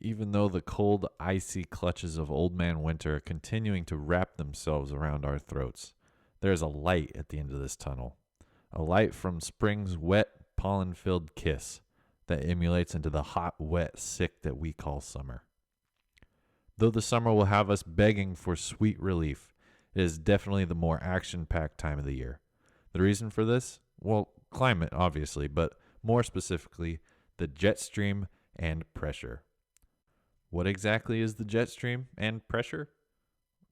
Even though the cold, icy clutches of Old Man Winter are continuing to wrap themselves around our throats, there is a light at the end of this tunnel. A light from spring's wet, pollen-filled kiss that emulates into the hot, wet, sick that we call summer. Though the summer will have us begging for sweet relief, it is definitely the more action-packed time of the year. The reason for this? Well, climate, obviously, but more specifically, the jet stream and pressure. What exactly is the jet stream and pressure?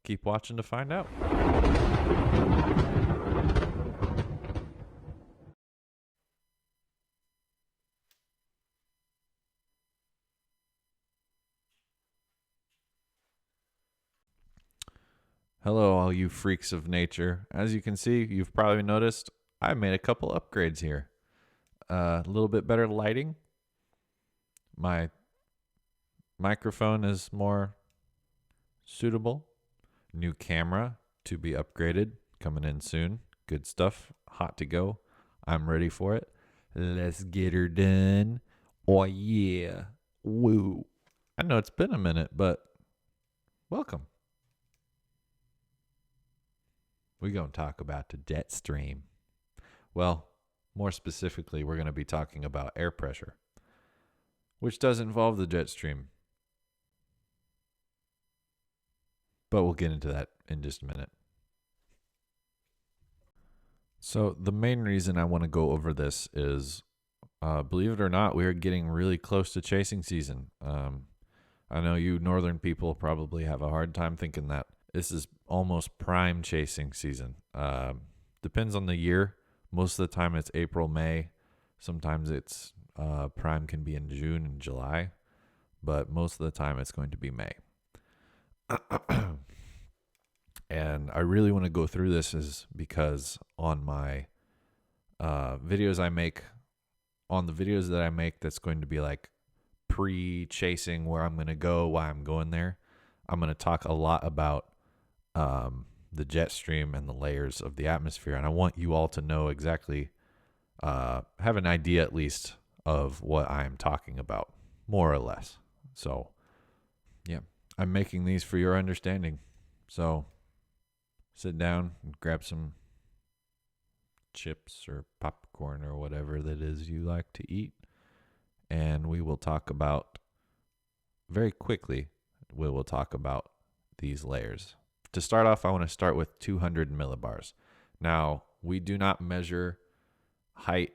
Keep watching to find out. Hello, all you freaks of nature. As you can see, you've probably noticed I made a couple upgrades here. A little bit better lighting. My microphone is more suitable. New camera to be upgraded, coming in soon. Good stuff, hot to go. I'm ready for it. Let's get her done. Oh yeah. Woo. I know it's been a minute, but welcome. We're going to talk about the jet stream. Well, more specifically, we're going to be talking about air pressure, which does involve the jet stream. But we'll get into that in just a minute. So the main reason I want to go over this is, believe it or not, we are getting really close to chasing season. I know you northern people probably have a hard time thinking that this is almost prime chasing season. Depends on the year. Most of the time it's April, May. Sometimes it's prime can be in June and July, but most of the time it's going to be May. And I really want to go through this is because on my videos I make, on the videos that I make that's going to be like pre-chasing where I'm going to go, why I'm going there, I'm going to talk a lot about the jet stream and the layers of the atmosphere. And I want you all to know exactly, have an idea at least of what I'm talking about, more or less. So, yeah, I'm making these for your understanding. So, sit down and grab some chips or popcorn or whatever that is you like to eat. And we will talk about, very quickly, we will talk about these layers. To start off, I want to start with 200 millibars. Now, we do not measure height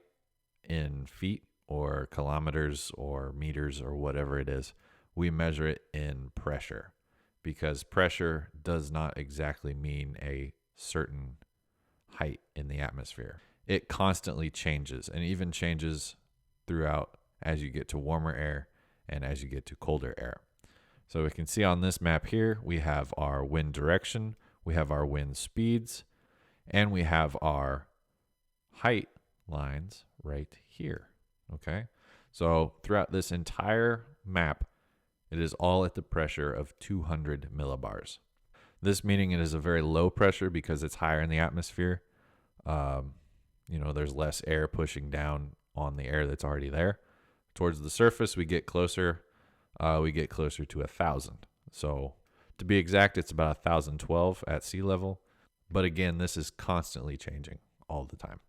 in feet or kilometers or meters or whatever it is. We measure it in pressure because pressure does not exactly mean a certain height in the atmosphere. It constantly changes and even changes throughout as you get to warmer air and as you get to colder air. So we can see on this map here, we have our wind direction, we have our wind speeds, and we have our height lines right here, okay? So throughout this entire map, it is all at the pressure of 200 millibars. This meaning it is a very low pressure because it's higher in the atmosphere. There's less air pushing down on the air that's already there. Towards the surface, we get closer to 1,000. So to be exact, it's about 1,012 at sea level. But again, this is constantly changing all the time.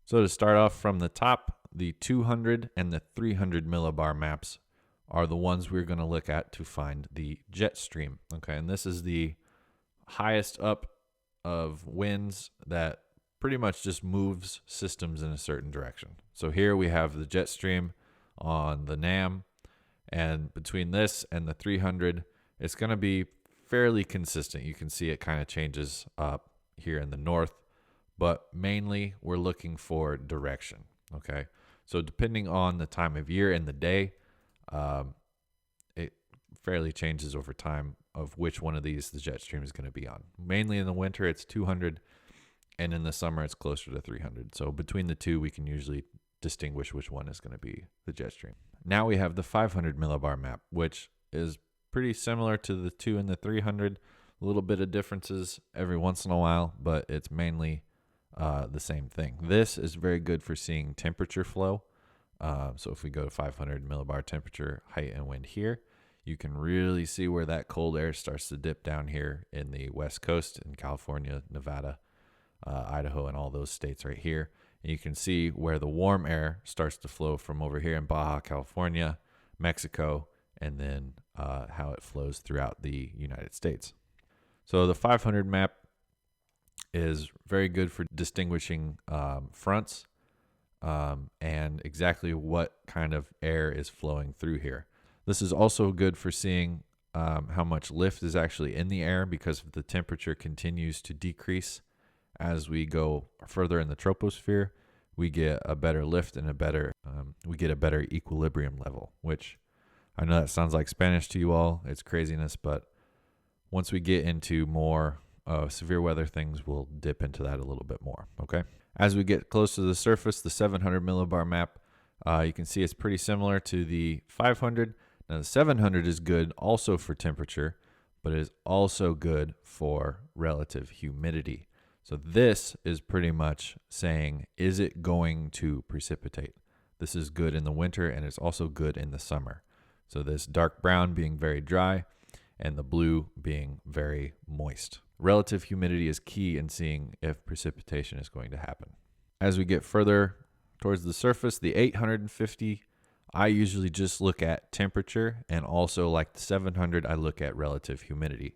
So to start off from the top, the 200 and the 300 millibar maps are the ones we're going to look at to find the jet stream. Okay, and this is the highest up of winds that pretty much just moves systems in a certain direction. So here we have the jet stream on the NAM. And between this and the 300, it's going to be fairly consistent. You can see it kind of changes up here in the north, but mainly we're looking for direction, okay? So depending on the time of year and the day, it fairly changes over time of which one of these the jet stream is going to be on. Mainly in the winter, it's 200, and in the summer, it's closer to 300. So between the two, we can usually distinguish which one is going to be the jet stream. Now we have the 500 millibar map, which is pretty similar to the 2 and the 300. A little bit of differences every once in a while, but it's mainly the same thing. This is very good for seeing temperature flow. So if we go to 500 millibar temperature, height, and wind here, you can really see where that cold air starts to dip down here in the West Coast in California, Nevada, Idaho, and all those states right here. And you can see where the warm air starts to flow from over here in Baja California, Mexico, and then how it flows throughout the United States. So the 500 map is very good for distinguishing fronts and exactly what kind of air is flowing through here. This is also good for seeing how much lift is actually in the air, because if the temperature continues to decrease as we go further in the troposphere, we get a better lift and we get a better equilibrium level, which I know that sounds like Spanish to you all. It's craziness, but once we get into more severe weather things, we'll dip into that a little bit more, okay? As we get close to the surface, the 700 millibar map, you can see it's pretty similar to the 500. Now, the 700 is good also for temperature, but it is also good for relative humidity. So this is pretty much saying, is it going to precipitate? This is good in the winter, and it's also good in the summer. So this dark brown being very dry, and the blue being very moist. Relative humidity is key in seeing if precipitation is going to happen. As we get further towards the surface, the 850, I usually just look at temperature, and also like the 700, I look at relative humidity.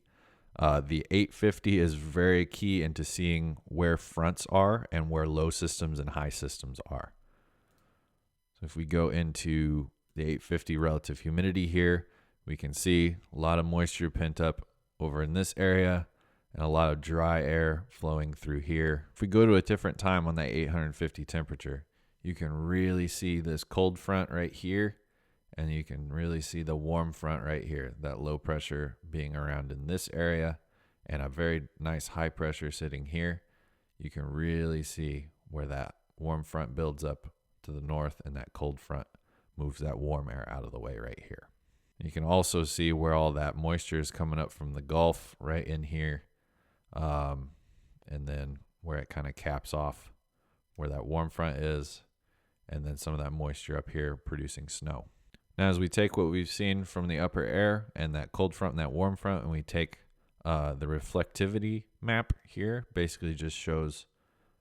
The 850 is very key into seeing where fronts are and where low systems and high systems are. So if we go into the 850 relative humidity here, we can see a lot of moisture pent up over in this area and a lot of dry air flowing through here. If we go to a different time on that 850 temperature, you can really see this cold front right here, and you can really see the warm front right here, that low pressure being around in this area and a very nice high pressure sitting here. You can really see where that warm front builds up to the north and that cold front moves that warm air out of the way right here. You can also see where all that moisture is coming up from the Gulf right in here, and then where it kind of caps off where that warm front is, and then some of that moisture up here producing snow. Now, as we take what we've seen from the upper air and that cold front and that warm front, and we take the reflectivity map here, basically just shows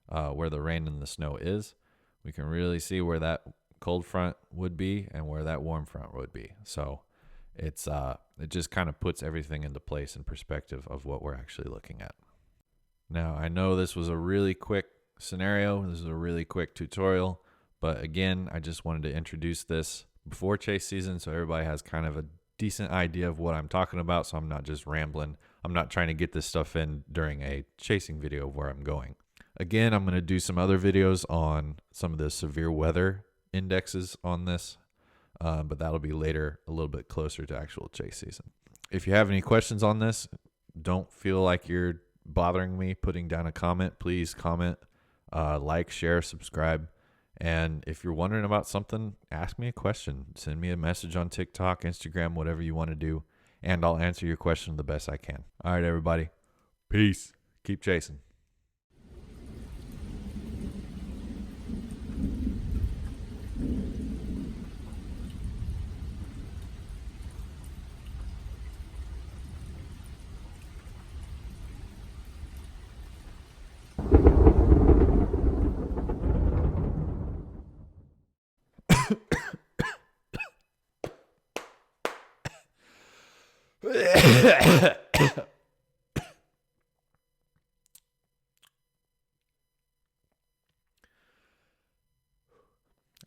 where the rain and the snow is. We can really see where that cold front would be and where that warm front would be. So it just kind of puts everything into place and perspective of what we're actually looking at. Now, I know this was a really quick scenario. This is a really quick tutorial, but again, I just wanted to introduce this before chase season so everybody has kind of a decent idea of what I'm talking about, so I'm not just rambling. I'm not trying to get this stuff in during a chasing video of where I'm going. Again, I'm going to do some other videos on some of the severe weather indexes on this, but that'll be later, a little bit closer to actual chase season. If you have any questions on this, don't feel like you're bothering me putting down a comment. Please comment, like, share, subscribe. And if you're wondering about something, ask me a question. Send me a message on TikTok, Instagram, whatever you want to do, and I'll answer your question the best I can. All right, everybody. Peace. Keep chasing.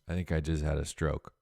I think I just had a stroke.